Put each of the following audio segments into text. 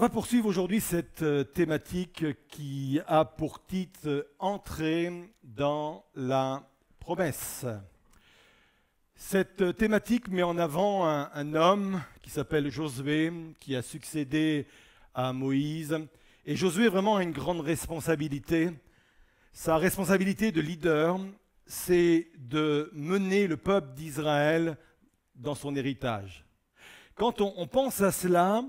On va poursuivre aujourd'hui cette thématique qui a pour titre « Entrer dans la promesse ». Cette thématique met en avant un homme qui s'appelle Josué, qui a succédé à Moïse. Et Josué vraiment a une grande responsabilité. Sa responsabilité de leader, c'est de mener le peuple d'Israël dans son héritage. Quand on pense à cela,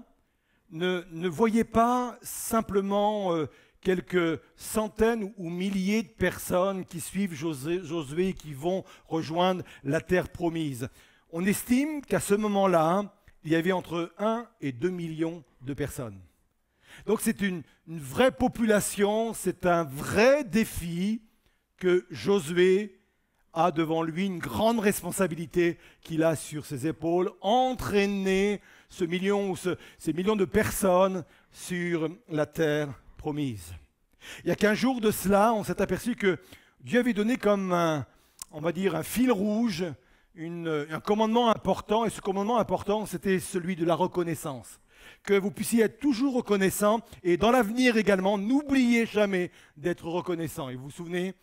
ne voyez pas simplement quelques centaines ou milliers de personnes qui suivent Josué et qui vont rejoindre la terre promise. On estime qu'à ce moment-là, il y avait entre 1 et 2 millions de personnes. Donc c'est une vraie population, c'est un vrai défi que Josué a devant lui, une grande responsabilité qu'il a sur ses épaules, entraîner ce million ou ces millions de personnes sur la terre promise. Il y a 15 jours de cela, on s'est aperçu que Dieu avait donné comme un fil rouge, un commandement important, et ce commandement important, c'était celui de la reconnaissance. Que vous puissiez être toujours reconnaissant, et dans l'avenir également, n'oubliez jamais d'être reconnaissant. Et vous vous souvenez,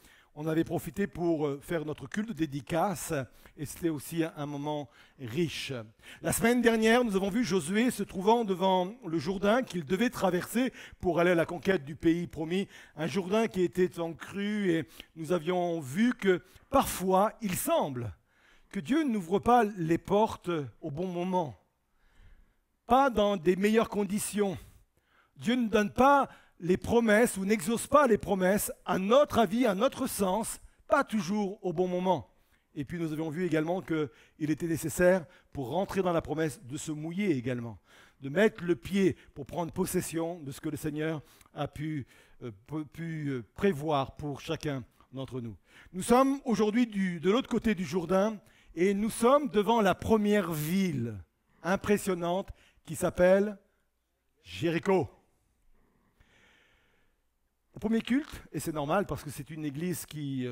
on avait profité pour faire notre culte de dédicace et c'était aussi un moment riche. La semaine dernière, nous avons vu Josué se trouvant devant le Jourdain qu'il devait traverser pour aller à la conquête du pays promis. Un Jourdain qui était en crue et nous avions vu que parfois, il semble que Dieu n'ouvre pas les portes au bon moment, pas dans des meilleures conditions. Dieu ne donne pas les promesses ou n'exauce pas les promesses, à notre avis, à notre sens, pas toujours au bon moment. Et puis nous avions vu également qu'il était nécessaire, pour rentrer dans la promesse, de se mouiller également, de mettre le pied pour prendre possession de ce que le Seigneur a pu prévoir pour chacun d'entre nous. Nous sommes aujourd'hui de l'autre côté du Jourdain et nous sommes devant la première ville impressionnante qui s'appelle Jéricho. Au premier culte, et c'est normal parce que c'est une église qui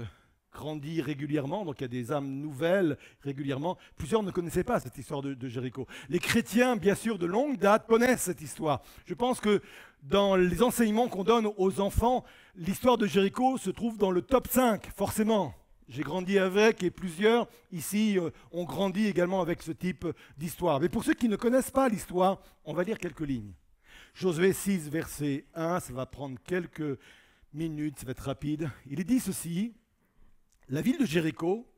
grandit régulièrement, donc il y a des âmes nouvelles régulièrement. Plusieurs ne connaissaient pas cette histoire de Jéricho. Les chrétiens, bien sûr, de longue date, connaissent cette histoire. Je pense que dans les enseignements qu'on donne aux enfants, l'histoire de Jéricho se trouve dans le top 5, forcément. J'ai grandi avec et plusieurs ici ont grandi également avec ce type d'histoire. Mais pour ceux qui ne connaissent pas l'histoire, on va lire quelques lignes. Josué 6, verset 1, ça va prendre quelques minutes, ça va être rapide. Il est dit ceci: la ville de Jéricho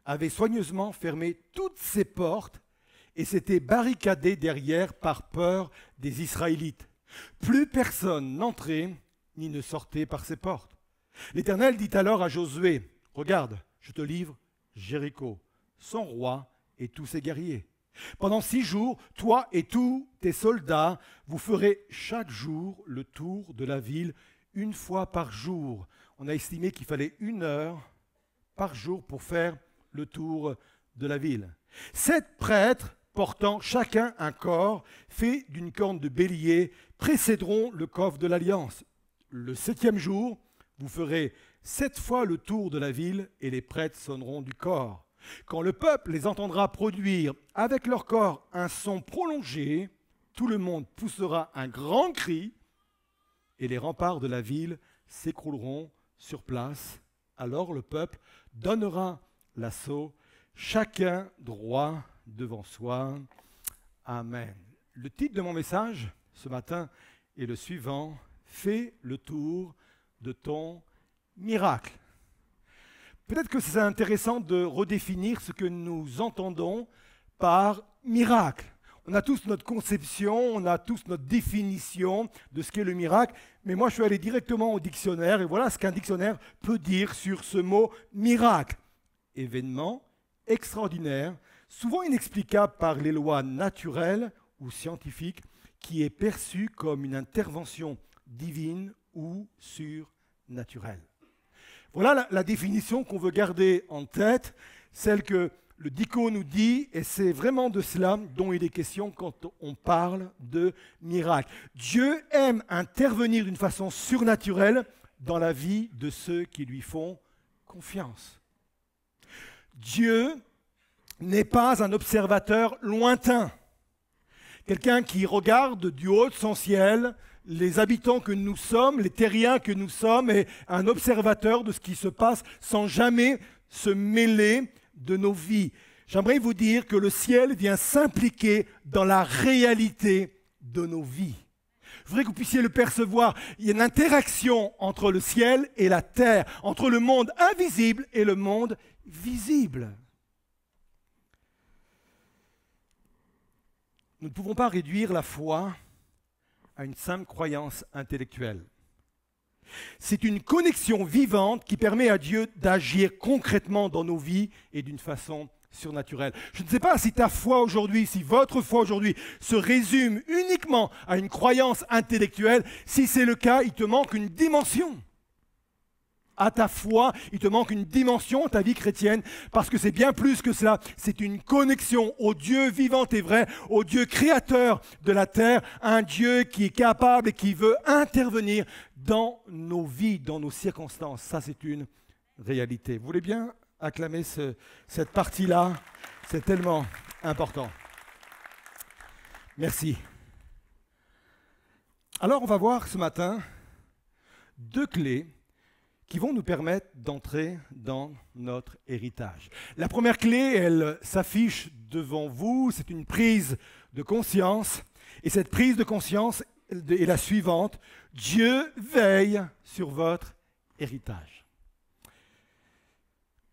avait soigneusement fermé toutes ses portes et s'était barricadée derrière par peur des Israélites. Plus personne n'entrait ni ne sortait par ses portes. L'Éternel dit alors à Josué: regarde, je te livre Jéricho, son roi et tous ses guerriers. Pendant 6 jours, toi et tous tes soldats, vous ferez chaque jour le tour de la ville 1 fois par jour. On a estimé qu'il fallait 1 heure par jour pour faire le tour de la ville. 7 prêtres, portant chacun un corps fait d'une corne de bélier, précéderont le coffre de l'Alliance. Le 7e jour, vous ferez 7 fois le tour de la ville et les prêtres sonneront du corps. Quand le peuple les entendra produire avec leur corps un son prolongé, tout le monde poussera un grand cri et les remparts de la ville s'écrouleront sur place. Alors le peuple donnera l'assaut, chacun droit devant soi. Amen. Le titre de mon message ce matin est le suivant: fais le tour de ton miracle. Peut-être que c'est intéressant de redéfinir ce que nous entendons par miracle. On a tous notre conception, on a tous notre définition de ce qu'est le miracle, mais moi je suis allé directement au dictionnaire et voilà ce qu'un dictionnaire peut dire sur ce mot miracle. Événement extraordinaire, souvent inexplicable par les lois naturelles ou scientifiques, qui est perçu comme une intervention divine ou surnaturelle. Voilà la définition qu'on veut garder en tête, celle que le dico nous dit, et c'est vraiment de cela dont il est question quand on parle de miracle. Dieu aime intervenir d'une façon surnaturelle dans la vie de ceux qui lui font confiance. Dieu n'est pas un observateur lointain Quelqu'un qui regarde du haut de son ciel les habitants que nous sommes, les terriens que nous sommes, et un observateur de ce qui se passe sans jamais se mêler de nos vies. J'aimerais vous dire que le ciel vient s'impliquer dans la réalité de nos vies. Je voudrais que vous puissiez le percevoir. Il y a une interaction entre le ciel et la terre, entre le monde invisible et le monde visible. Nous ne pouvons pas réduire la foi à une simple croyance intellectuelle. C'est une connexion vivante qui permet à Dieu d'agir concrètement dans nos vies et d'une façon surnaturelle. Je ne sais pas si ta foi aujourd'hui, si votre foi aujourd'hui se résume uniquement à une croyance intellectuelle. Si c'est le cas, il te manque une dimension. À ta foi, il te manque une dimension à ta vie chrétienne, parce que c'est bien plus que cela. C'est une connexion au Dieu vivant et vrai, au Dieu créateur de la terre, un Dieu qui est capable et qui veut intervenir dans nos vies, dans nos circonstances. Ça, c'est une réalité. Vous voulez bien acclamer cette partie-là? C'est tellement important. Merci. Alors, on va voir ce matin 2 clés qui vont nous permettre d'entrer dans notre héritage. La première clé, elle s'affiche devant vous, c'est une prise de conscience. Et cette prise de conscience est la suivante: Dieu veille sur votre héritage.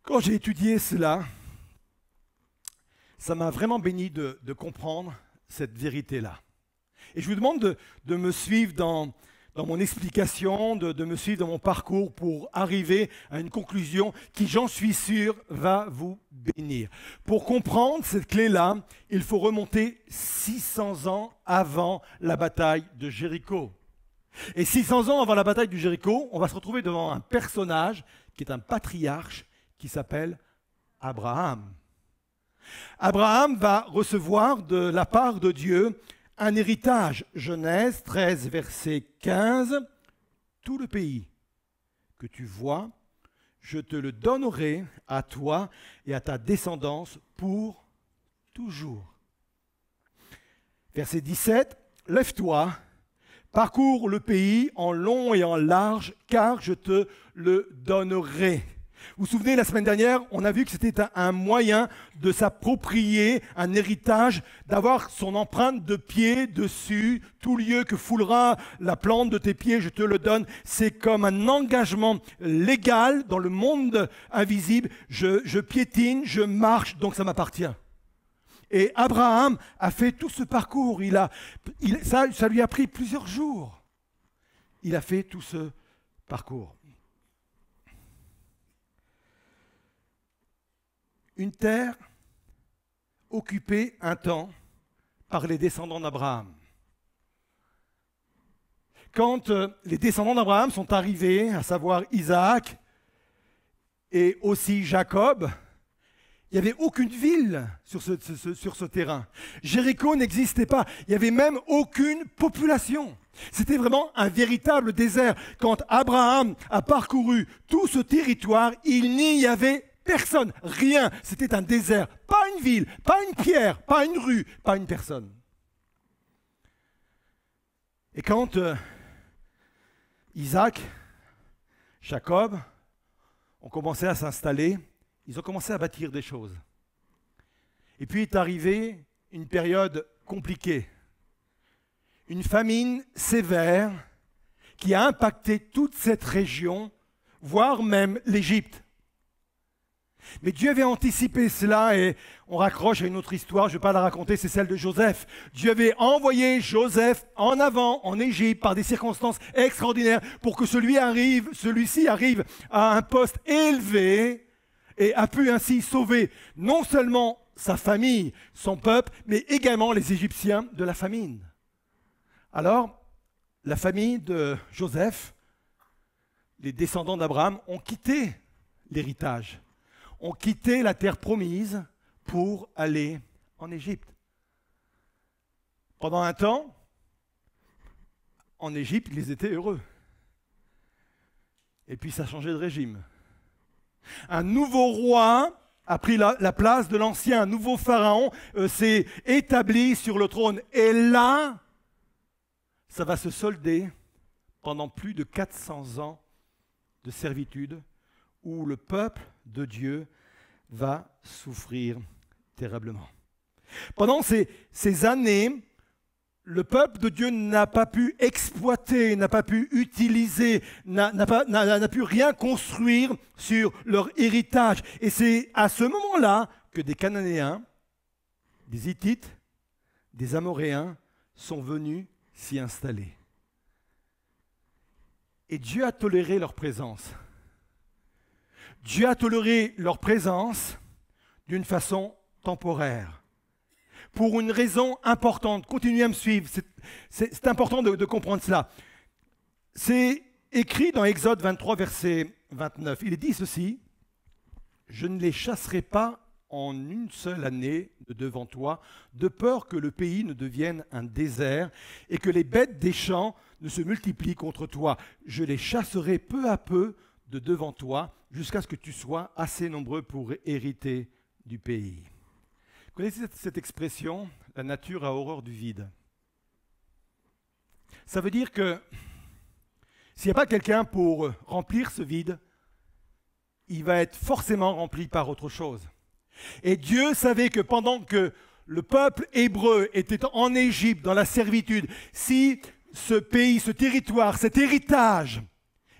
Quand j'ai étudié cela, ça m'a vraiment béni de comprendre cette vérité-là. Et je vous demande de me suivre dans mon explication, de me suivre dans mon parcours pour arriver à une conclusion qui, j'en suis sûr, va vous bénir. Pour comprendre cette clé-là, il faut remonter 600 ans avant la bataille de Jéricho. Et 600 ans avant la bataille de Jéricho, on va se retrouver devant un personnage qui est un patriarche qui s'appelle Abraham. Abraham va recevoir de la part de Dieu un héritage. Genèse 13, verset 15. Tout le pays que tu vois, je te le donnerai à toi et à ta descendance pour toujours. Verset 17. Lève-toi, parcours le pays en long et en large, car je te le donnerai. Vous vous souvenez, la semaine dernière, on a vu que c'était un moyen de s'approprier un héritage, d'avoir son empreinte de pied dessus. Tout lieu que foulera la plante de tes pieds, je te le donne. C'est comme un engagement légal dans le monde invisible. Je piétine, je marche, donc ça m'appartient. Et Abraham a fait tout ce parcours. Ça lui a pris plusieurs jours. Il a fait tout ce parcours. Une terre occupée un temps par les descendants d'Abraham. Quand les descendants d'Abraham sont arrivés, à savoir Isaac et aussi Jacob, il n'y avait aucune ville sur ce terrain. Jéricho n'existait pas. Il n'y avait même aucune population. C'était vraiment un véritable désert. Quand Abraham a parcouru tout ce territoire, il n'y avait personne, rien. C'était un désert. Pas une ville, pas une pierre, pas une rue, pas une personne. Et quand Isaac, Jacob ont commencé à s'installer, ils ont commencé à bâtir des choses. Et puis est arrivée une période compliquée. Une famine sévère qui a impacté toute cette région, voire même l'Égypte. Mais Dieu avait anticipé cela et on raccroche à une autre histoire, je ne vais pas la raconter, c'est celle de Joseph. Dieu avait envoyé Joseph en avant en Égypte par des circonstances extraordinaires pour que celui-ci arrive à un poste élevé et a pu ainsi sauver non seulement sa famille, son peuple, mais également les Égyptiens de la famine. Alors, la famille de Joseph, les descendants d'Abraham, ont quitté l'héritage, ont quitté la terre promise pour aller en Égypte. Pendant un temps, en Égypte, ils étaient heureux. Et puis ça a changé de régime. Un nouveau roi a pris la place de l'ancien. Un nouveau pharaon s'est établi sur le trône. Et là, ça va se solder pendant plus de 400 ans de servitude où le peuple de Dieu va souffrir terriblement. Pendant ces années, le peuple de Dieu n'a pas pu exploiter, n'a pas pu utiliser, n'a pu rien construire sur leur héritage. Et c'est à ce moment-là que des Cananéens, des Hittites, des Amoréens sont venus s'y installer. Et Dieu a toléré leur présence. Dieu a toléré leur présence d'une façon temporaire. Pour une raison importante. Continuez à me suivre, c'est important de comprendre cela. C'est écrit dans Exode 23, verset 29. Il est dit ceci, « Je ne les chasserai pas en une seule année de devant toi, de peur que le pays ne devienne un désert et que les bêtes des champs ne se multiplient contre toi. Je les chasserai peu à peu de devant toi, jusqu'à ce que tu sois assez nombreux pour hériter du pays. » Vous connaissez cette expression, la nature a horreur du vide. Ça veut dire que s'il n'y a pas quelqu'un pour remplir ce vide, il va être forcément rempli par autre chose. Et Dieu savait que pendant que le peuple hébreu était en Égypte, dans la servitude, si ce pays, ce territoire, cet héritage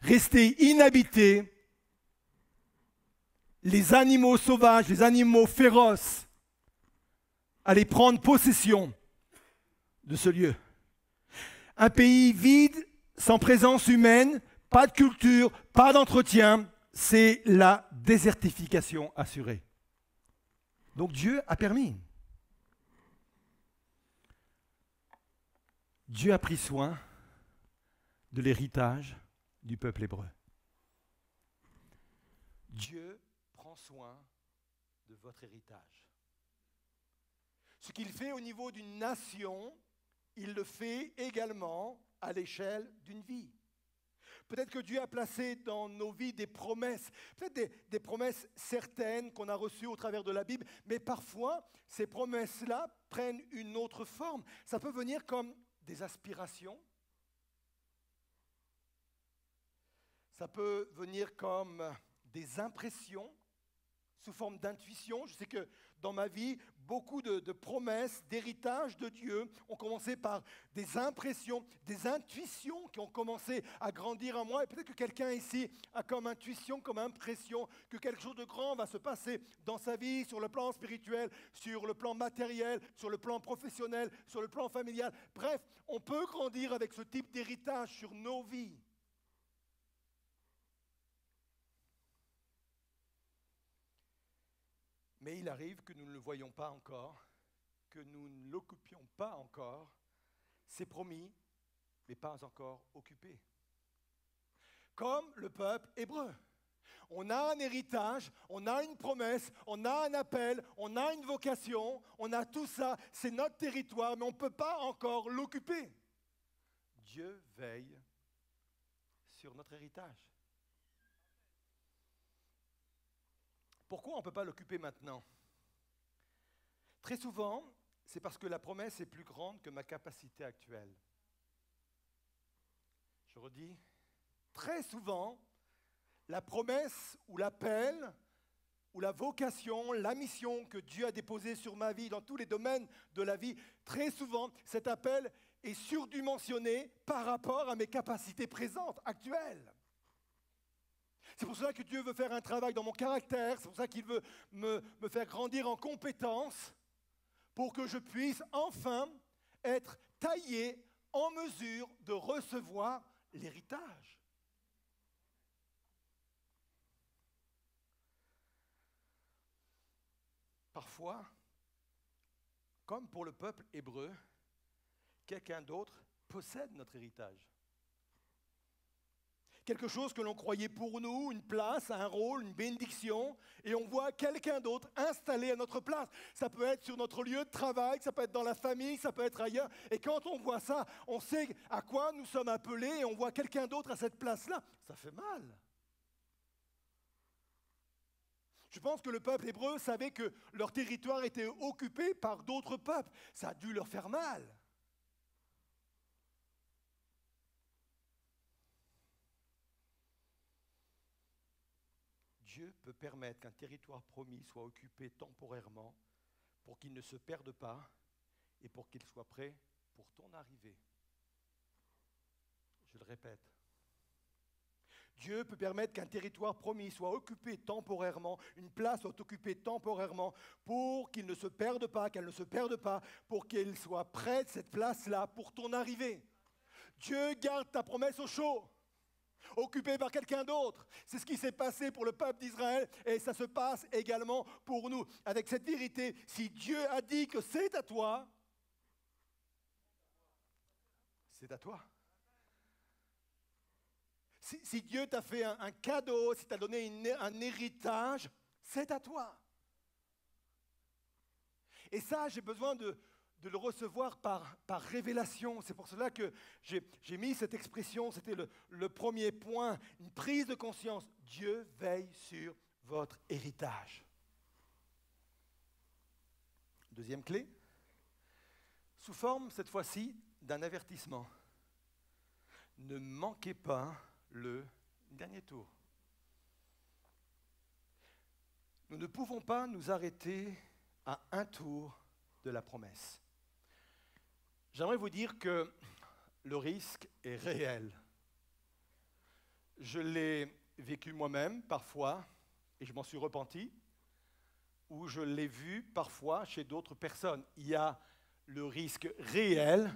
restait inhabité, les animaux sauvages, les animaux féroces, aller prendre possession de ce lieu. Un pays vide, sans présence humaine, pas de culture, pas d'entretien, c'est la désertification assurée. Donc Dieu a permis. Dieu a pris soin de l'héritage du peuple hébreu. Dieu prend soin de votre héritage. Ce qu'il fait au niveau d'une nation, il le fait également à l'échelle d'une vie. Peut-être que Dieu a placé dans nos vies des promesses, peut-être des promesses certaines qu'on a reçues au travers de la Bible, mais parfois, ces promesses-là prennent une autre forme. Ça peut venir comme des aspirations. Ça peut venir comme des impressions sous forme d'intuition. Je sais que dans ma vie, beaucoup de promesses, d'héritage de Dieu ont commencé par des impressions, des intuitions qui ont commencé à grandir en moi. Et peut-être que quelqu'un ici a comme intuition, comme impression que quelque chose de grand va se passer dans sa vie, sur le plan spirituel, sur le plan matériel, sur le plan professionnel, sur le plan familial. Bref, on peut grandir avec ce type d'héritage sur nos vies. Mais il arrive que nous ne le voyons pas encore, que nous ne l'occupions pas encore. C'est promis, mais pas encore occupé. Comme le peuple hébreu. On a un héritage, on a une promesse, on a un appel, on a une vocation, on a tout ça, c'est notre territoire, mais on ne peut pas encore l'occuper. Dieu veille sur notre héritage. Pourquoi on ne peut pas l'occuper maintenant? Très souvent, c'est parce que la promesse est plus grande que ma capacité actuelle. Je redis, très souvent, la promesse ou l'appel ou la vocation, la mission que Dieu a déposée sur ma vie dans tous les domaines de la vie, très souvent, cet appel est surdimensionné par rapport à mes capacités présentes, actuelles. C'est pour cela que Dieu veut faire un travail dans mon caractère, c'est pour ça qu'il veut me faire grandir en compétences pour que je puisse enfin être taillé en mesure de recevoir l'héritage. Parfois, comme pour le peuple hébreu, quelqu'un d'autre possède notre héritage. Quelque chose que l'on croyait pour nous, une place, un rôle, une bénédiction, et on voit quelqu'un d'autre installé à notre place. Ça peut être sur notre lieu de travail, ça peut être dans la famille, ça peut être ailleurs. Et quand on voit ça, on sait à quoi nous sommes appelés et on voit quelqu'un d'autre à cette place-là. Ça fait mal. Je pense que le peuple hébreu savait que leur territoire était occupé par d'autres peuples. Ça a dû leur faire mal. Dieu peut permettre qu'un territoire promis soit occupé temporairement pour qu'il ne se perde pas et pour qu'il soit prêt pour ton arrivée. Je le répète. Dieu peut permettre qu'un territoire promis soit occupé temporairement, une place soit occupée temporairement pour qu'il ne se perde pas, qu'elle ne se perde pas, pour qu'elle soit prête, cette place-là, pour ton arrivée. Dieu garde ta promesse au chaud, occupée par quelqu'un d'autre. C'est ce qui s'est passé pour le peuple d'Israël et ça se passe également pour nous. Avec cette vérité, si Dieu a dit que c'est à toi, c'est à toi. Si Dieu t'a fait un cadeau, si t'a donné un héritage, c'est à toi. Et ça, j'ai besoin de le recevoir par révélation. C'est pour cela que j'ai mis cette expression, c'était le premier point, une prise de conscience. Dieu veille sur votre héritage. Deuxième clé, sous forme cette fois-ci d'un avertissement. Ne manquez pas le dernier tour. Nous ne pouvons pas nous arrêter à un tour de la promesse. J'aimerais vous dire que le risque est réel. Je l'ai vécu moi-même parfois, et je m'en suis repenti, ou je l'ai vu parfois chez d'autres personnes. Il y a le risque réel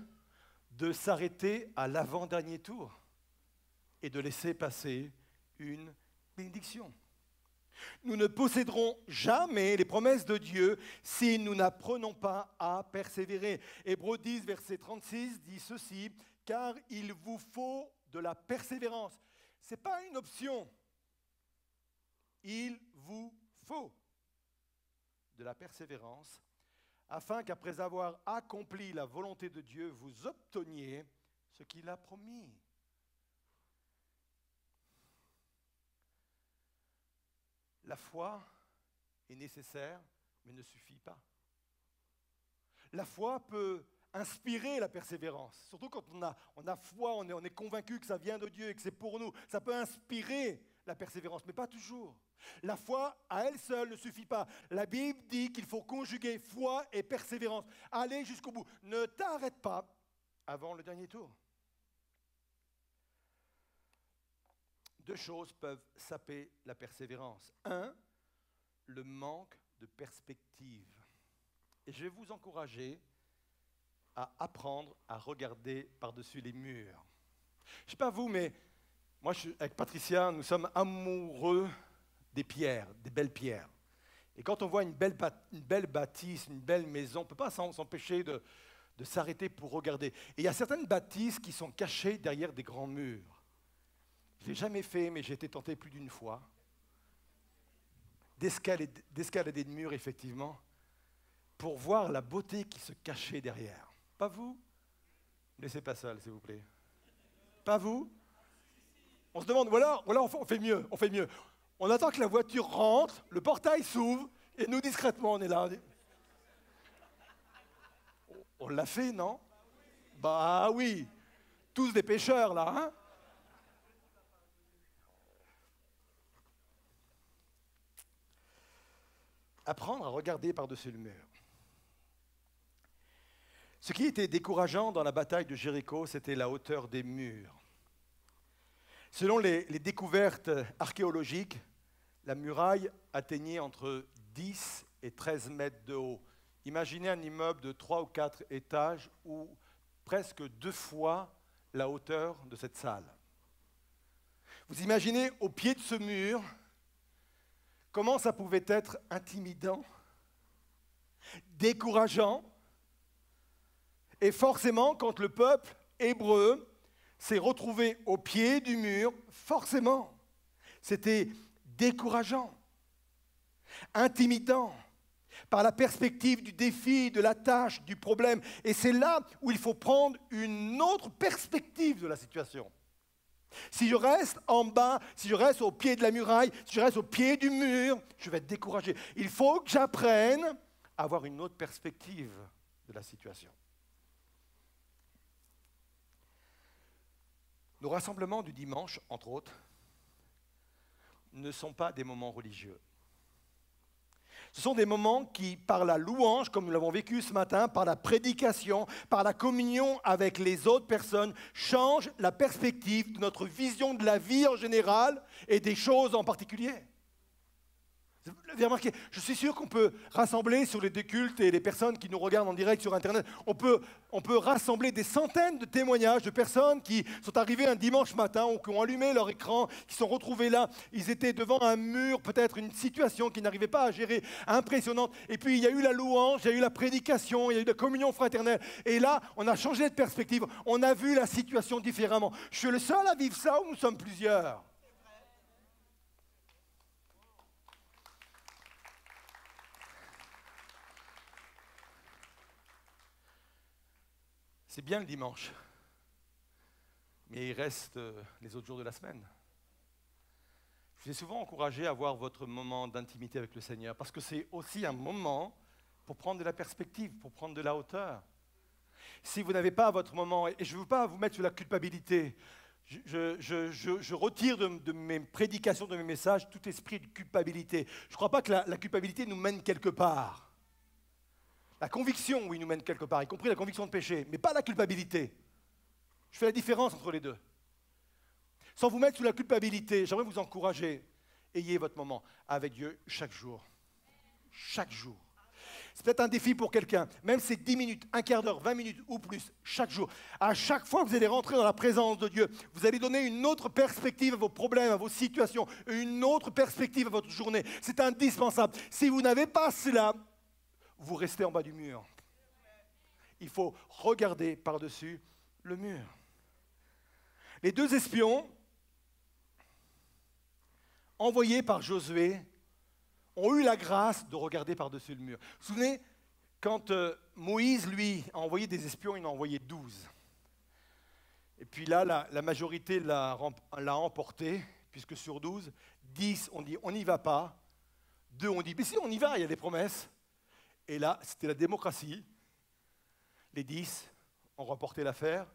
de s'arrêter à l'avant-dernier tour et de laisser passer une bénédiction. Nous ne posséderons jamais les promesses de Dieu si nous n'apprenons pas à persévérer. Hébreux 10, verset 36 dit ceci, « Car il vous faut de la persévérance. » Ce n'est pas une option. Il vous faut de la persévérance, afin qu'après avoir accompli la volonté de Dieu, vous obteniez ce qu'il a promis. La foi est nécessaire, mais ne suffit pas. La foi peut inspirer la persévérance. Surtout quand on a foi, on est convaincu que ça vient de Dieu et que c'est pour nous. Ça peut inspirer la persévérance, mais pas toujours. La foi, à elle seule, ne suffit pas. La Bible dit qu'il faut conjuguer foi et persévérance. Allez jusqu'au bout. Ne t'arrête pas avant le dernier tour. Deux choses peuvent saper la persévérance. Un, le manque de perspective. Et je vais vous encourager à apprendre à regarder par-dessus les murs. Je ne sais pas vous, mais moi, avec Patricia, nous sommes amoureux des pierres, des belles pierres. Et quand on voit une belle bâtisse, une belle maison, on ne peut pas s'empêcher de s'arrêter pour regarder. Et il y a certaines bâtisses qui sont cachées derrière des grands murs. Je ne l'ai jamais fait, mais j'ai été tenté plus d'une fois d'escalader de murs, effectivement, pour voir la beauté qui se cachait derrière. Pas vous? Ne laissez pas seul, s'il vous plaît. Pas vous? On se demande, voilà, on fait mieux, on fait mieux. On attend que la voiture rentre, le portail s'ouvre, et nous, discrètement, on est là. On l'a fait, non? Bah oui, tous des pêcheurs, là, hein? Apprendre à regarder par-dessus le mur. Ce qui était décourageant dans la bataille de Jéricho, c'était la hauteur des murs. Selon les découvertes archéologiques, la muraille atteignait entre 10 et 13 mètres de haut. Imaginez un immeuble de 3 ou 4 étages ou presque 2 fois la hauteur de cette salle. Vous imaginez au pied de ce mur comment ça pouvait être intimidant, décourageant, et forcément, quand le peuple hébreu s'est retrouvé au pied du mur, forcément, c'était décourageant, intimidant, par la perspective du défi, de la tâche, du problème. Et c'est là où il faut prendre une autre perspective de la situation. Si je reste en bas, si je reste au pied de la muraille, si je reste au pied du mur, je vais être découragé. Il faut que j'apprenne à avoir une autre perspective de la situation. Nos rassemblements du dimanche, entre autres, ne sont pas des moments religieux. Ce sont des moments qui, par la louange, comme nous l'avons vécu ce matin, par la prédication, par la communion avec les autres personnes, changent la perspective de notre vision de la vie en général et des choses en particulier. Vous avez remarqué, je suis sûr qu'on peut rassembler sur les deux cultes et les personnes qui nous regardent en direct sur Internet, on peut rassembler des centaines de témoignages de personnes qui sont arrivées un dimanche matin ou qui ont allumé leur écran, qui sont retrouvés là. Ils étaient devant un mur, peut-être une situation qu'ils n'arrivaient pas à gérer, impressionnante. Et puis il y a eu la louange, il y a eu la prédication, il y a eu la communion fraternelle. Et là, on a changé de perspective, on a vu la situation différemment. Je suis le seul à vivre ça ou nous sommes plusieurs ? C'est bien le dimanche, mais il reste les autres jours de la semaine. Je vous ai souvent encouragé à avoir votre moment d'intimité avec le Seigneur, parce que c'est aussi un moment pour prendre de la perspective, pour prendre de la hauteur. Si vous n'avez pas votre moment, et je ne veux pas vous mettre sur la culpabilité, je retire de mes prédications, de mes messages, tout esprit de culpabilité. Je ne crois pas que la culpabilité nous mène quelque part. La conviction, oui, nous mène quelque part, y compris la conviction de péché, mais pas la culpabilité. Je fais la différence entre les deux. Sans vous mettre sous la culpabilité, j'aimerais vous encourager. Ayez votre moment avec Dieu chaque jour. Chaque jour. C'est peut-être un défi pour quelqu'un, même si c'est 10 minutes, un quart d'heure, 20 minutes ou plus, chaque jour. À chaque fois que vous allez rentrer dans la présence de Dieu, vous allez donner une autre perspective à vos problèmes, à vos situations, une autre perspective à votre journée. C'est indispensable. Si vous n'avez pas cela, vous restez en bas du mur. Il faut regarder par-dessus le mur. Les deux espions, envoyés par Josué, ont eu la grâce de regarder par-dessus le mur. Vous vous souvenez, quand Moïse, lui, a envoyé des espions, il en a envoyé 12. Et puis là, la majorité l'a emporté, puisque sur 12, 10 ont dit on n'y va pas, 2 ont dit mais si on y va, il y a des promesses. Et là, c'était la démocratie. Les 10 ont remporté l'affaire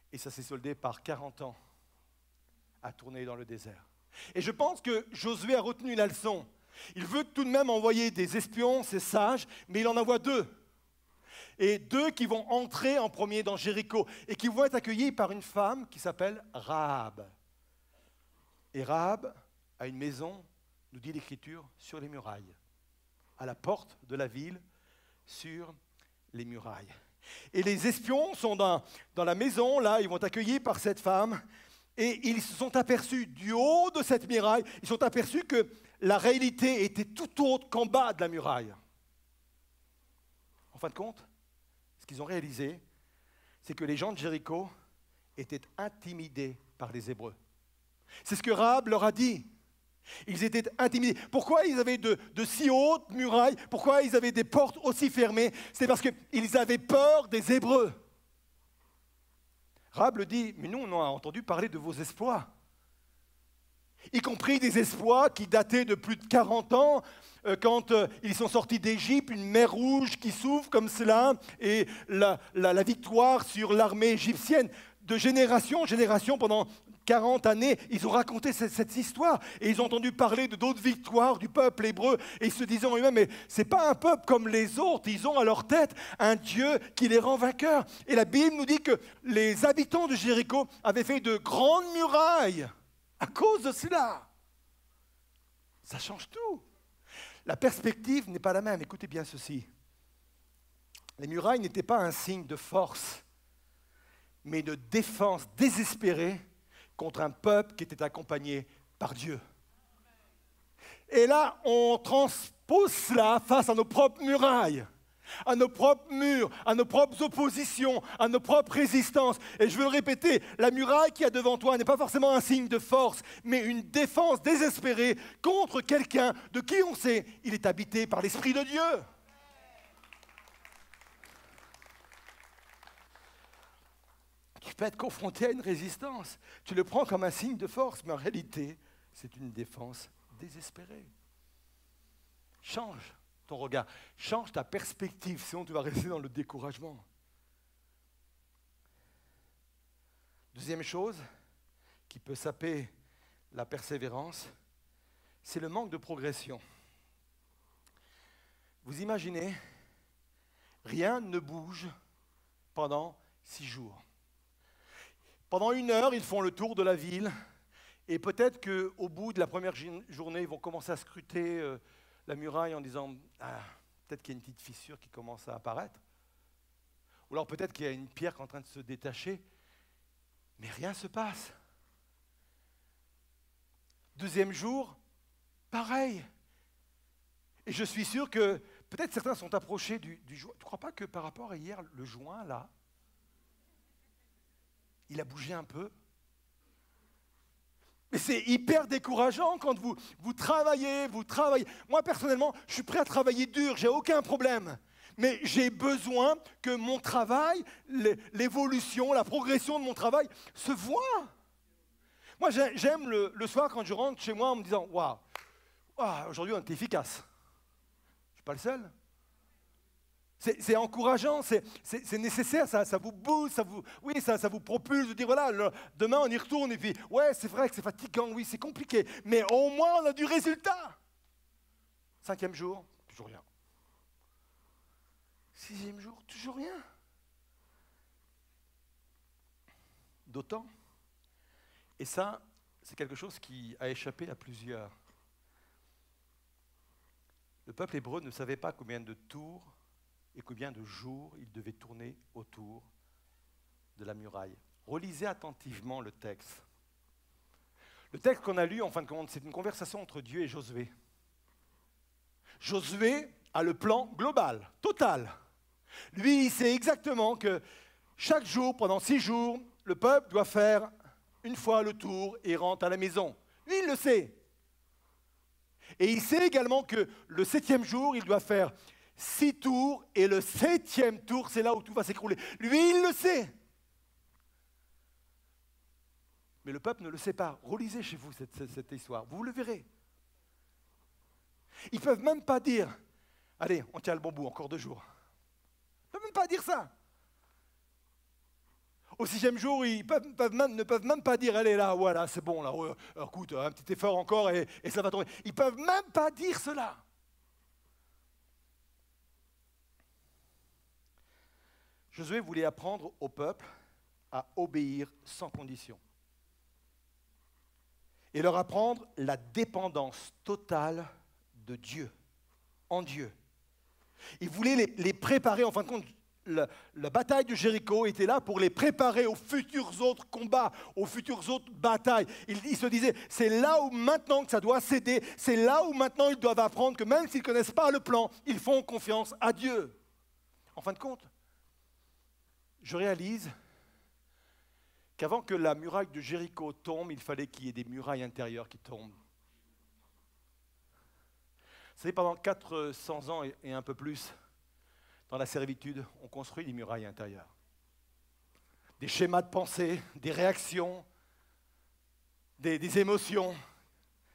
et ça s'est soldé par 40 ans à tourner dans le désert. Et je pense que Josué a retenu la leçon. Il veut tout de même envoyer des espions, c'est sage, mais il en envoie 2. Et 2 qui vont entrer en premier dans Jéricho et qui vont être accueillis par une femme qui s'appelle Rahab. Et Rahab a une maison, nous dit l'Écriture, sur les murailles, à la porte de la ville, sur les murailles. Et les espions sont dans la maison, là, ils vont être accueillis par cette femme, et ils se sont aperçus du haut de cette muraille, ils se sont aperçus que la réalité était tout autre qu'en bas de la muraille. En fin de compte, ce qu'ils ont réalisé, c'est que les gens de Jéricho étaient intimidés par les Hébreux. C'est ce que Rahab leur a dit. Ils étaient intimidés. Pourquoi ils avaient de si hautes murailles? Pourquoi ils avaient des portes aussi fermées? C'est parce qu'ils avaient peur des Hébreux. Rahab le dit, mais nous on a entendu parler de vos exploits. Y compris des exploits qui dataient de plus de 40 ans, quand ils sont sortis d'Égypte, une mer rouge qui s'ouvre comme cela, et la victoire sur l'armée égyptienne. De génération en génération, pendant 40 années, ils ont raconté cette histoire et ils ont entendu parler de d'autres victoires du peuple hébreu et ils se disaient en eux-mêmes, mais ce n'est pas un peuple comme les autres, ils ont à leur tête un Dieu qui les rend vainqueurs. Et la Bible nous dit que les habitants de Jéricho avaient fait de grandes murailles à cause de cela. Ça change tout. La perspective n'est pas la même. Écoutez bien ceci. Les murailles n'étaient pas un signe de force, mais de défense désespérée contre un peuple qui était accompagné par Dieu. Et là, on transpose cela face à nos propres murailles, à nos propres murs, à nos propres oppositions, à nos propres résistances. Et je veux le répéter, la muraille qu'il y a devant toi n'est pas forcément un signe de force, mais une défense désespérée contre quelqu'un de qui on sait il est habité par l'Esprit de Dieu. tu peux être confronté à une résistance. Tu le prends comme un signe de force, mais en réalité, c'est une défense désespérée. Change ton regard, change ta perspective, sinon tu vas rester dans le découragement. Deuxième chose qui peut saper la persévérance, c'est le manque de progression. Vous imaginez, rien ne bouge pendant 6 jours. Pendant 1 heure, ils font le tour de la ville et peut-être qu'au bout de la première journée, ils vont commencer à scruter la muraille en disant « Ah, peut-être qu'il y a une petite fissure qui commence à apparaître. » Ou alors peut-être qu'il y a une pierre qui est en train de se détacher, mais rien ne se passe. Deuxième jour, pareil. Et je suis sûr que peut-être certains sont approchés du joint. Tu ne crois pas que par rapport à hier, le joint, là, il a bougé un peu? Mais c'est hyper décourageant quand vous travaillez. Moi, personnellement, je suis prêt à travailler dur, j'ai aucun problème. Mais j'ai besoin que mon travail, l'évolution, la progression de mon travail se voit. Moi, j'aime le soir quand je rentre chez moi en me disant « Waouh, aujourd'hui on est efficace ». Je ne suis pas le seul. C'est encourageant, c'est nécessaire, ça vous booste, ça vous propulse de dire voilà, demain on y retourne et puis ouais, c'est vrai que c'est fatigant, oui, c'est compliqué, mais au moins on a du résultat. 5e jour, toujours rien. 6e jour, toujours rien. D'autant, et ça, c'est quelque chose qui a échappé à plusieurs. Le peuple hébreu ne savait pas combien de tours et combien de jours il devait tourner autour de la muraille. Relisez attentivement le texte. Le texte qu'on a lu, en fin de compte, c'est une conversation entre Dieu et Josué. Josué a le plan global, total. Lui, il sait exactement que chaque jour, pendant 6 jours, le peuple doit faire une fois le tour et rentre à la maison. Lui, il le sait. Et il sait également que le 7e jour, il doit faire 6 tours, et le 7e tour, c'est là où tout va s'écrouler. Lui, il le sait. Mais le peuple ne le sait pas. Relisez chez vous cette histoire, vous le verrez. Ils ne peuvent même pas dire, allez, on tient le bon bout, encore 2 jours. Ils ne peuvent même pas dire ça. Au 6e jour, ils ne peuvent même pas dire, allez là, voilà, c'est bon, là, écoute, un petit effort encore et ça va tomber. Ils ne peuvent même pas dire cela. Josué voulait apprendre au peuple à obéir sans condition. Et leur apprendre la dépendance totale de Dieu, en Dieu. Il voulait les préparer, en fin de compte, la bataille de Jéricho était là pour les préparer aux futurs autres combats, aux futures autres batailles. Il se disait, c'est là où maintenant que ça doit céder, c'est là où maintenant ils doivent apprendre que même s'ils ne connaissent pas le plan, ils font confiance à Dieu. En fin de compte, je réalise qu'avant que la muraille de Jéricho tombe, il fallait qu'il y ait des murailles intérieures qui tombent. Vous savez, pendant 400 ans et un peu plus, dans la servitude, on construit des murailles intérieures. Des schémas de pensée, des réactions, des émotions.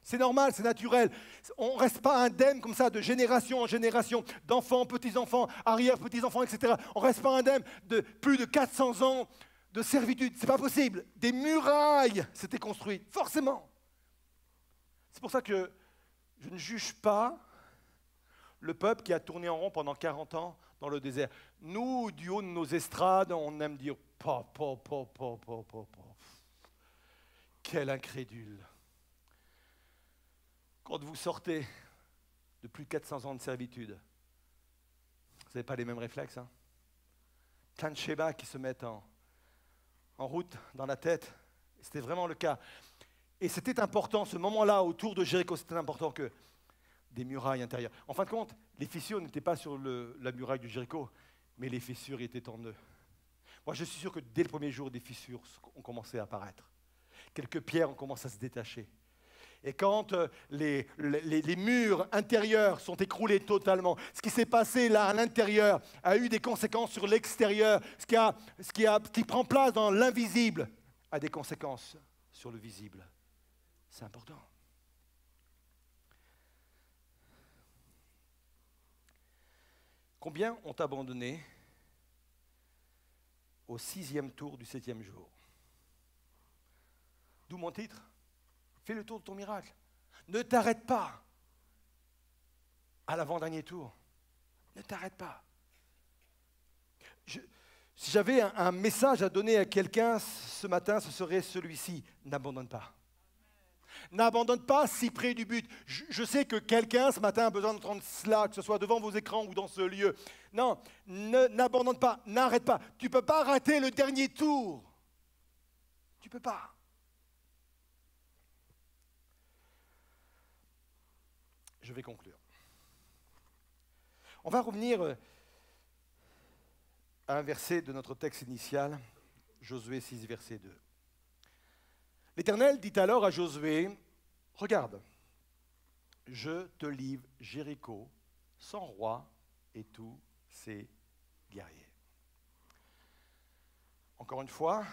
C'est normal, c'est naturel. On ne reste pas indemne comme ça de génération en génération, d'enfants, petits-enfants, arrière-petits-enfants, etc. On ne reste pas indemne de plus de 400 ans de servitude. Ce n'est pas possible. Des murailles s'étaient construites, forcément. C'est pour ça que je ne juge pas le peuple qui a tourné en rond pendant 40 ans dans le désert. Nous, du haut de nos estrades, on aime dire « Quel incrédule !» Quand vous sortez de plus de 400 ans de servitude, vous n'avez pas les mêmes réflexes. Hein? Plein de schémas qui se mettent en route dans la tête. C'était vraiment le cas. Et c'était important, ce moment-là, autour de Jéricho, c'était important que des murailles intérieures. En fin de compte, les fissures n'étaient pas sur la muraille de Jéricho, mais les fissures étaient en eux. Moi, je suis sûr que dès le premier jour, des fissures ont commencé à apparaître. Quelques pierres ont commencé à se détacher. Et quand les murs intérieurs sont écroulés totalement, ce qui s'est passé là à l'intérieur a eu des conséquences sur l'extérieur. Ce qui prend place dans l'invisible a des conséquences sur le visible. C'est important. Combien ont abandonné au 6e tour du 7e jour? D'où mon titre. Fais le tour de ton miracle. Ne t'arrête pas à l'avant-dernier tour. Ne t'arrête pas. Si j'avais un message à donner à quelqu'un ce matin, ce serait celui-ci. N'abandonne pas. N'abandonne pas si près du but. Je sais que quelqu'un ce matin a besoin d'entendre cela, que ce soit devant vos écrans ou dans ce lieu. Non, n'abandonne pas, n'arrête pas. Tu ne peux pas rater le dernier tour. Tu ne peux pas. Je vais conclure. On va revenir à un verset de notre texte initial, Josué 6, verset 2. L'Éternel dit alors à Josué, « Regarde, je te livre Jéricho, son roi et tous ses guerriers. » Encore une fois,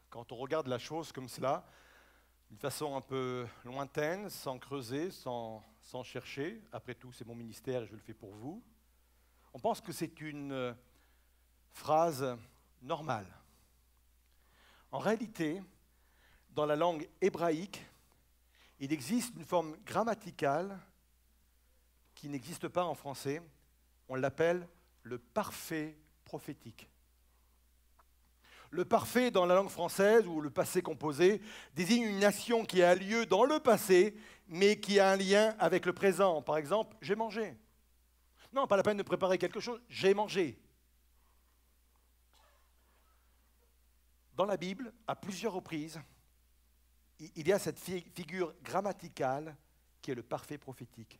quand on regarde la chose comme cela, d'une façon un peu lointaine, sans creuser, sans chercher, après tout c'est mon ministère et je le fais pour vous, on pense que c'est une phrase normale. En réalité, dans la langue hébraïque, il existe une forme grammaticale qui n'existe pas en français. On l'appelle le parfait prophétique. Le parfait dans la langue française, ou le passé composé, désigne une action qui a lieu dans le passé, mais qui a un lien avec le présent. Par exemple, j'ai mangé. Non, pas la peine de préparer quelque chose, j'ai mangé. Dans la Bible, à plusieurs reprises, il y a cette figure grammaticale qui est le parfait prophétique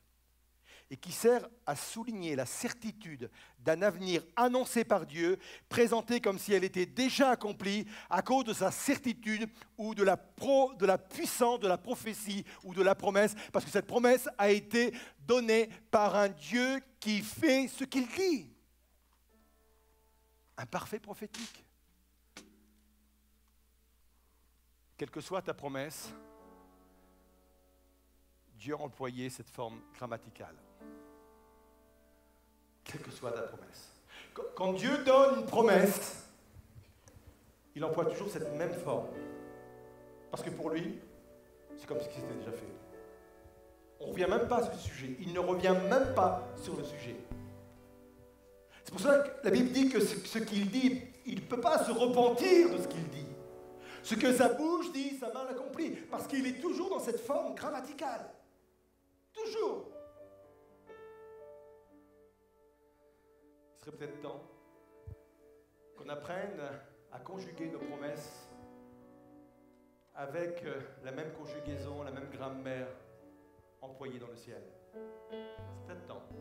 et qui sert à souligner la certitude d'un avenir annoncé par Dieu, présenté comme si elle était déjà accomplie à cause de sa certitude ou de la puissance de la prophétie ou de la promesse, parce que cette promesse a été donnée par un Dieu qui fait ce qu'il dit. Un parfait prophétique. Quelle que soit ta promesse, Dieu a employé cette forme grammaticale. Quelle que soit ta promesse. Quand Dieu donne une promesse, il emploie toujours cette même forme. Parce que pour lui, c'est comme si c'était déjà fait. On ne revient même pas sur le sujet. Il ne revient même pas sur le sujet. C'est pour ça que la Bible dit que ce qu'il dit, il ne peut pas se repentir de ce qu'il dit. Ce que sa bouche dit, sa main l'accomplit. Parce qu'il est toujours dans cette forme grammaticale. Toujours. Il serait peut-être temps qu'on apprenne à conjuguer nos promesses avec la même conjugaison, la même grammaire employée dans le ciel. C'est peut-être temps. Il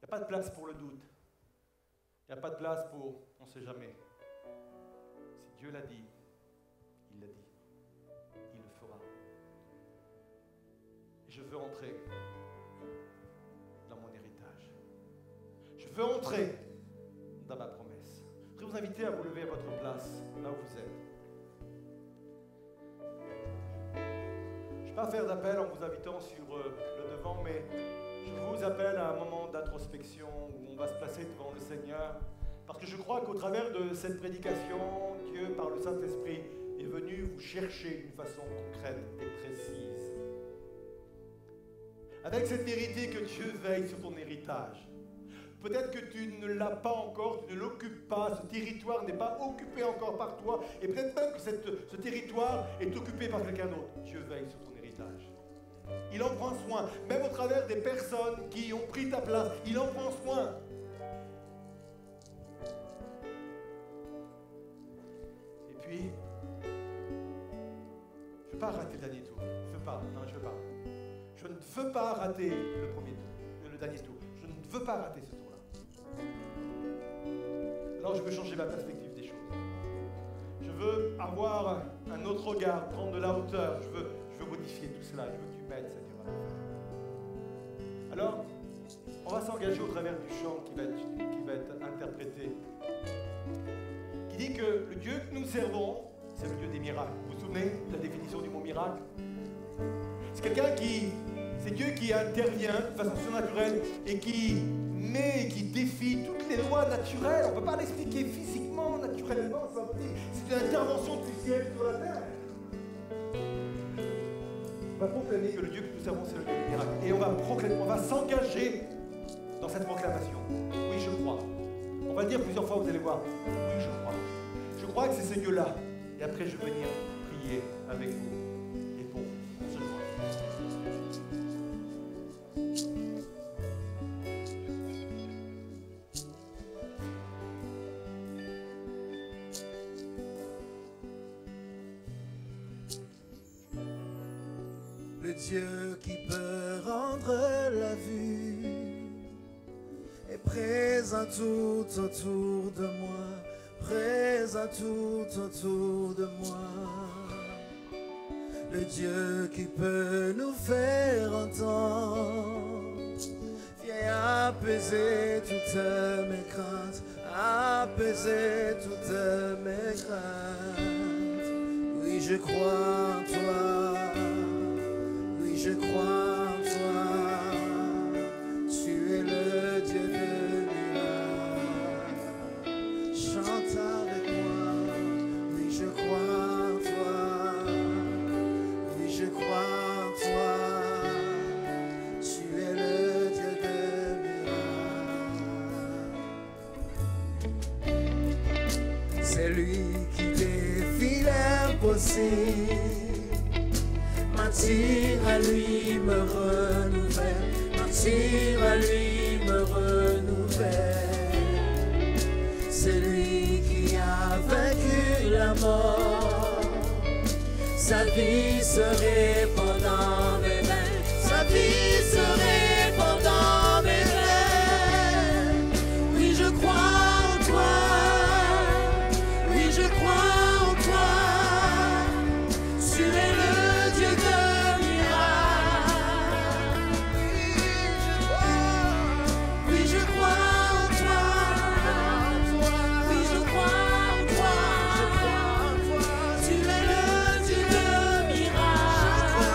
n'y a pas de place pour le doute. Il n'y a pas de place pour on ne sait jamais. Si Dieu l'a dit, il l'a dit. Il le fera. Et je veux entrer dans mon héritage. Je veux entrer dans ma promesse. Je voudrais vous inviter à vous lever à votre place, là où vous êtes. Je ne vais pas faire d'appel en vous invitant sur le devant, mais je vous appelle à un moment d'introspection où on va se placer devant le Seigneur. Parce que je crois qu'au travers de cette prédication, Dieu, par le Saint-Esprit, est venu vous chercher d'une façon concrète et précise. Avec cette vérité que Dieu veille sur ton héritage. Peut-être que tu ne l'as pas encore, tu ne l'occupes pas, ce territoire n'est pas occupé encore par toi, et peut-être même que ce territoire est occupé par quelqu'un d'autre. Dieu veille sur ton héritage. Il en prend soin, même au travers des personnes qui ont pris ta place, il en prend soin. Et puis, je ne veux pas rater le dernier tour. Je ne veux pas, non, je ne veux pas. Je ne veux pas rater le dernier tour. Je ne veux pas rater ce tour-là. Alors je veux changer ma perspective des choses. Je veux avoir un autre regard, prendre de la hauteur. Je veux fructifier tout cela. Je veux que tu m'aides, Seigneur. Alors, on va s'engager au travers du chant qui va être interprété. Qui dit que le Dieu que nous servons, c'est le Dieu des miracles. Vous vous souvenez de la définition du mot miracle? C'est c'est Dieu qui intervient de façon surnaturelle et qui défie toutes les lois naturelles. On ne peut pas l'expliquer physiquement, naturellement. C'est une intervention du ciel sur la terre. On va proclamer que le Dieu que nous servons, c'est le Dieu des miracles. Et on va s'engager dans cette proclamation. Oui, je crois. On va dire plusieurs fois, vous allez voir. Oui, je crois. Je crois que c'est ce Dieu-là. Et après, je vais venir prier avec vous. Et pour ce jour. Le Dieu qui peut rendre la vue est présent tout autour de moi, présent tout autour de moi. Le Dieu qui peut nous faire entendre vient apaiser toutes mes craintes, apaiser toutes mes craintes. Oui, je crois en toi. Je crois en toi, tu es le Dieu de miracles. Chante avec moi, oui je crois en toi, oui je crois en toi, tu es le Dieu de miracles. C'est lui qui défie l'impossible. M'attire à lui, me renouvelle, m'attire à lui, me renouvelle. C'est lui qui a vaincu la mort. Sa vie se répand dans mes mains, sa vie se répand dans mes mains. Oui, je crois en toi, oui, je crois en toi. Tu es le Dieu de miracles. Oui, je crois en toi. Oui, je crois en toi. Tu es le Dieu de miracles.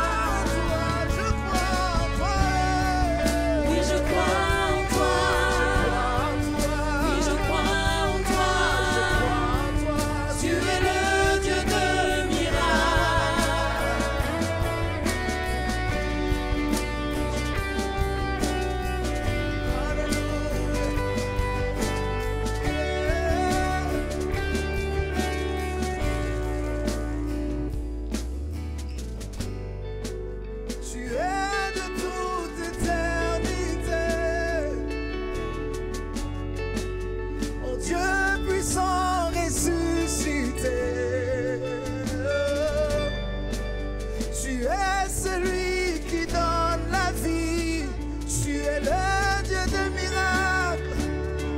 Oui, je crois en toi. Oui, je crois en toi. Tu es le Dieu de Tu es de toute éternité, mon Dieu puissant ressuscité. Tu es celui qui donne la vie, tu es le Dieu de miracles,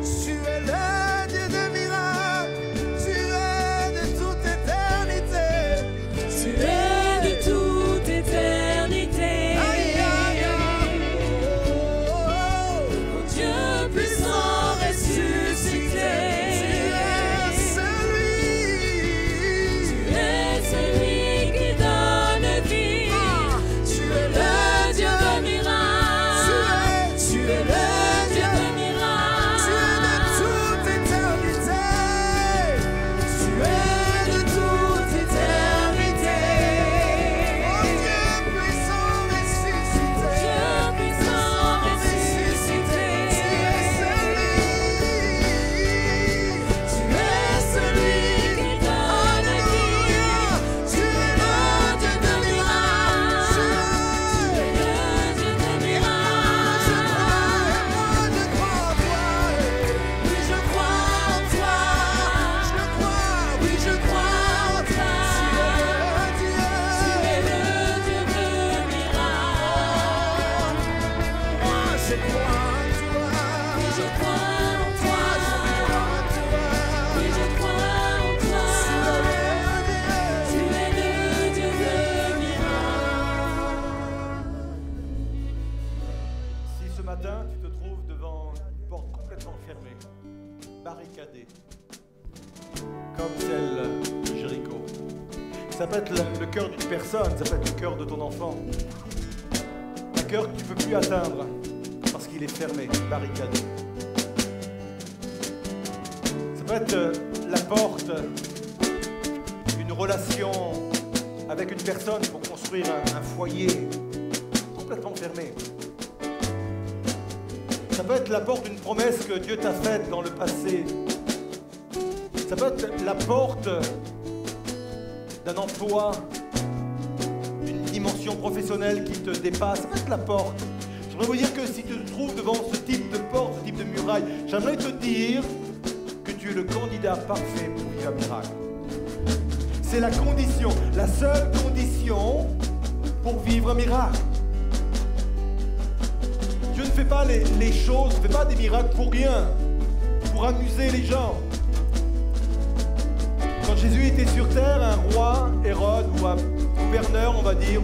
tu es le Dieu de miracles, tu es de toute éternité, tu es de toute éternité. Mon Dieu puissant ressuscité, tu es celui qui donne vie, tu es le Dieu de miracles, tu es le Dieu de miracles, tu es de toute éternité, tu es de toute éternité. Mon Dieu puissant ressuscité, Dieu puissant ressuscité, tu es celui qui donne vie, tu es le Dieu de miracles, tu es le Dieu de miracles. Je crois en toi, oui je crois en toi, je crois, oui je crois en toi. Tu es le Dieu de miracles. Moi je crois en toi, oui je crois en toi, oui je crois en toi. Tu es le Dieu de miracles. matin, tu te trouves devant une porte complètement fermée, barricadée, comme celle de Jéricho. Ça peut être le cœur d'une personne, ça peut être le cœur de ton enfant. Un cœur que tu ne peux plus atteindre parce qu'il est fermé, barricadé. Ça peut être la porte d'une relation avec une personne pour construire un foyer complètement fermé. Ça peut être la porte d'une promesse que Dieu t'a faite dans le passé. Ça peut être la porte d'un emploi, d'une dimension professionnelle qui te dépasse. Ça peut être la porte. J'aimerais vous dire que si tu te trouves devant ce type de porte, ce type de muraille, j'aimerais te dire que tu es le candidat parfait pour vivre un miracle. C'est la condition, la seule condition pour vivre un miracle. Dieu ne fait pas les choses, ne fait pas des miracles pour rien, pour amuser les gens. Quand Jésus était sur terre, un roi, Hérode, ou un gouverneur, on va dire,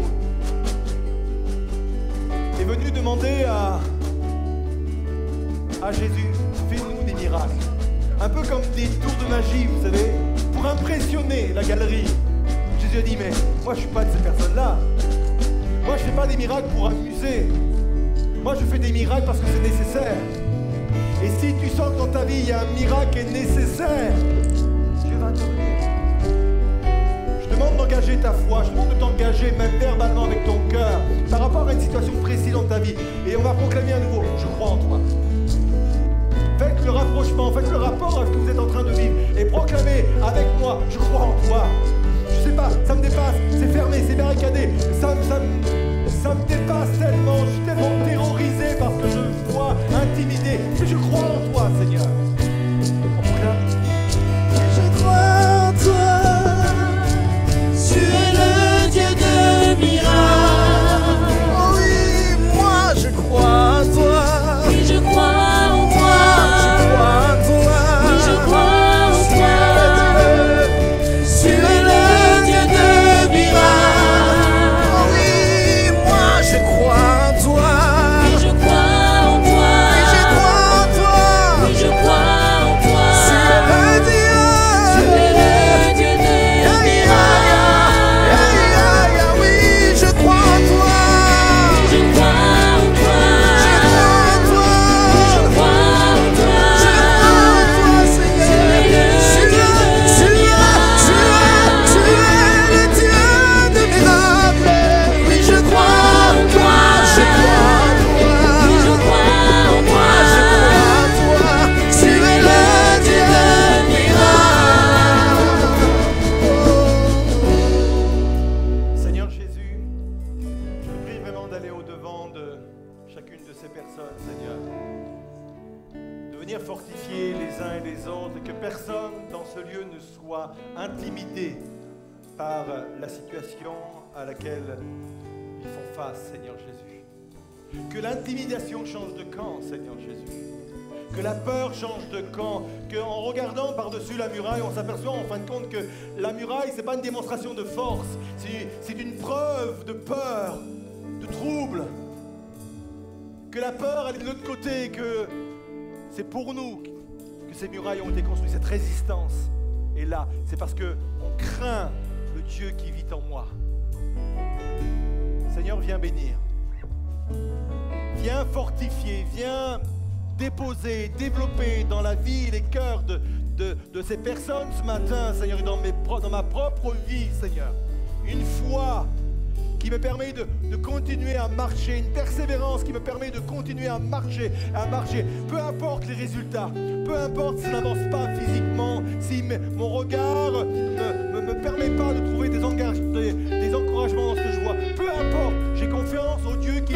est venu demander à Jésus, fais-nous des miracles. Un peu comme des tours de magie, vous savez, pour impressionner la galerie. Jésus a dit, mais moi je ne suis pas de ces personnes-là. Moi je ne fais pas des miracles pour amuser. Moi je fais des miracles parce que c'est nécessaire. Et si tu sens que dans ta vie il y a un miracle qui est nécessaire, Dieu va intervenir. Je te demande d'engager ta foi, je te demande de t'engager même verbalement avec ton cœur par rapport à une situation précise dans ta vie. Et on va proclamer à nouveau, je crois en toi. Faites le rapprochement, faites le rapport à ce que vous êtes en train de vivre et proclamez avec moi, je crois en toi. Je sais pas, ça me dépasse, c'est fermé, c'est barricadé, ça me dépasse tellement, je suis tellement terrorisé parce que je me vois intimidé. Mais je crois en toi, Seigneur. On proclame. Je crois en toi, tu es le Dieu de miracles. Oh oui, moi je crois en toi. Oui, je crois en toi. Je crois en toi. Oui, je crois en toi. Tu es le Dieu de miracles. Oh oui, moi je crois en toi. Oui, je crois en toi. Oui, je crois en toi. Oui, je crois en toi. Tu es le Dieu de miracles. Oui, je crois en toi. Oui, je crois en toi. Je crois en toi. Je crois en toi, Seigneur. Tu es le Dieu de miracles. Tu es le Dieu de miracles. Oui, je crois en toi. Je crois en toi. Oui, je crois en toi. Je crois en toi. Tu es le Dieu de miracles. Seigneur Jésus, je te prie vraiment d'aller au-devant de chacune de ces personnes, Seigneur. De venir fortifier les uns et les autres, et que personne dans ce lieu ne soit intimidé par la situation à laquelle ils font face, Seigneur Jésus. Que l'intimidation change de camp, Seigneur Jésus. Que la peur change de camp, qu'en regardant par-dessus la muraille, on s'aperçoit en fin de compte que la muraille, ce n'est pas une démonstration de force, c'est une preuve de peur, de trouble. Que la peur, elle est de l'autre côté, que c'est pour nous que ces murailles ont été construites, cette résistance est là. C'est parce qu'on craint le Dieu qui vit en moi. Seigneur, viens bénir. Viens fortifier, viens déposer, développer dans la vie et les cœurs de ces personnes ce matin, Seigneur, et dans ma propre vie, Seigneur. Une foi qui me permet de continuer à marcher, une persévérance qui me permet de continuer à marcher. Peu importe les résultats, peu importe si je n'avance pas physiquement, si mon regard ne me permet pas de trouver des encouragements dans ce que je vois. Peu importe, j'ai confiance au Dieu qui